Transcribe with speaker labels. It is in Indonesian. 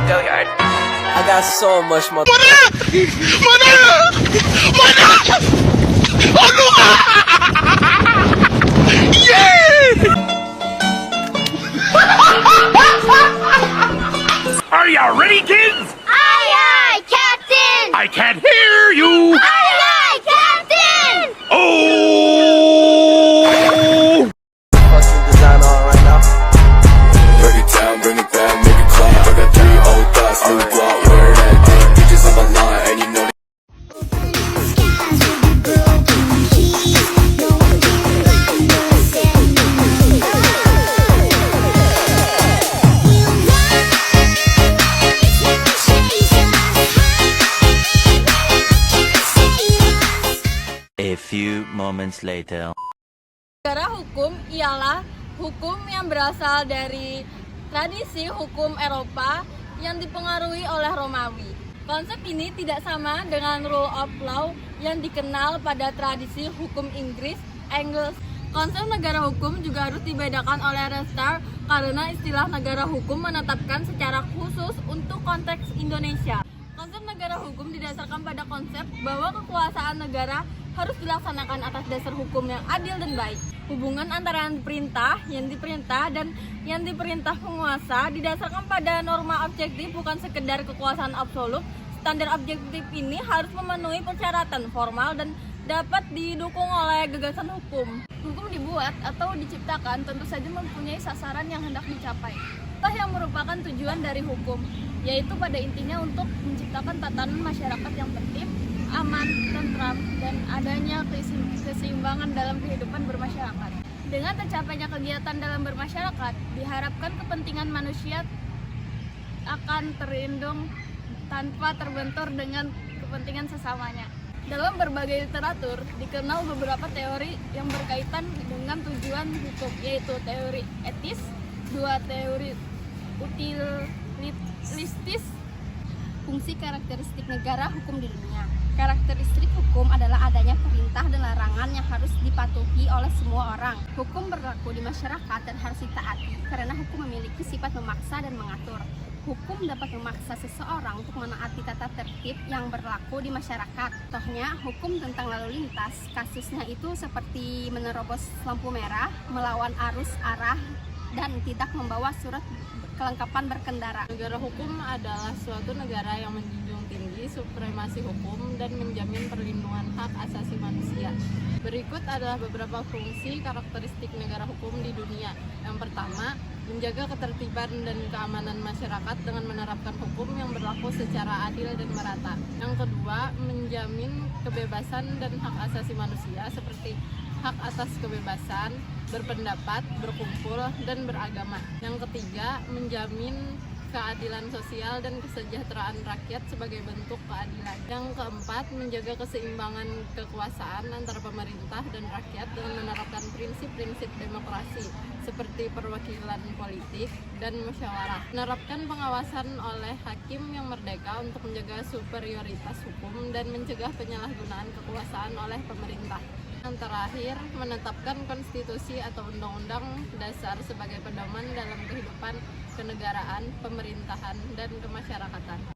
Speaker 1: Go yard. I got so much more.
Speaker 2: Are ya ready, kids?
Speaker 3: Aye, aye, Captain!
Speaker 2: I can't hear you.
Speaker 3: Aye, aye, Captain!
Speaker 2: Oh!
Speaker 1: Fucking design on right now.
Speaker 4: Break it down, bring it back, make it clap. I got 3 old thoughts, new block, where that dick. Bitches on my line, and you know
Speaker 5: A few moments later.
Speaker 6: Negara hukum ialah hukum yang berasal dari tradisi hukum Eropa yang dipengaruhi oleh Romawi. Konsep ini tidak sama dengan rule of law yang dikenal pada tradisi hukum Inggris, Angus. Konsep negara hukum juga harus dibedakan oleh Restar karena istilah negara hukum menetapkan secara khusus untuk konteks Indonesia. Konsep negara hukum didasarkan pada konsep bahwa kekuasaan negara harus dilaksanakan atas dasar hukum yang adil dan baik. Hubungan antara yang diperintah, dan yang diperintah penguasa didasarkan pada norma objektif, bukan sekedar kekuasaan absolut. Standar objektif ini harus memenuhi persyaratan formal dan dapat didukung oleh gagasan hukum.
Speaker 7: Hukum dibuat atau diciptakan tentu saja mempunyai sasaran yang hendak dicapai. Itulah yang merupakan tujuan dari hukum, yaitu pada intinya untuk menciptakan tatanan masyarakat yang tertib, aman, tentram, dan adanya keseimbangan dalam kehidupan bermasyarakat. Dengan tercapainya kegiatan dalam bermasyarakat, diharapkan kepentingan manusia akan terlindung tanpa terbentur dengan kepentingan sesamanya. Dalam berbagai literatur, dikenal beberapa teori yang berkaitan dengan tujuan hukum, yaitu teori etis, 2 teori utilistis, fungsi karakteristik negara hukum di dunia. Karakteristik hukum adalah adanya perintah dan larangan yang harus dipatuhi oleh semua orang. Hukum berlaku di masyarakat dan harus ditaati karena hukum memiliki sifat memaksa dan mengatur. Hukum dapat memaksa seseorang untuk menaati tata tertib yang berlaku di masyarakat. Contohnya, hukum tentang lalu lintas. Kasusnya itu seperti menerobos lampu merah, melawan arus arah, dan tidak membawa surat kelengkapan berkendara.
Speaker 6: Negara hukum adalah suatu negara yang menjunjung tinggi supremasi hukum dan menjamin perlindungan hak asasi manusia. Berikut adalah beberapa fungsi karakteristik negara hukum di dunia. Yang pertama, menjaga ketertiban dan keamanan masyarakat dengan menerapkan hukum yang berlaku secara adil dan merata. Yang kedua, menjamin kebebasan dan hak asasi manusia seperti hak atas kebebasan, berpendapat, berkumpul, dan beragama. Yang ketiga, menjamin keadilan sosial dan kesejahteraan rakyat sebagai bentuk keadilan. Yang keempat, menjaga keseimbangan kekuasaan antara pemerintah dan rakyat dengan menerapkan prinsip-prinsip demokrasi seperti perwakilan politik dan musyawarah. Menerapkan pengawasan oleh hakim yang merdeka untuk menjaga superioritas hukum dan mencegah penyalahgunaan kekuasaan oleh pemerintah. Yang terakhir, menetapkan konstitusi atau undang-undang dasar sebagai pedoman dalam kehidupan kenegaraan, pemerintahan, dan kemasyarakatan.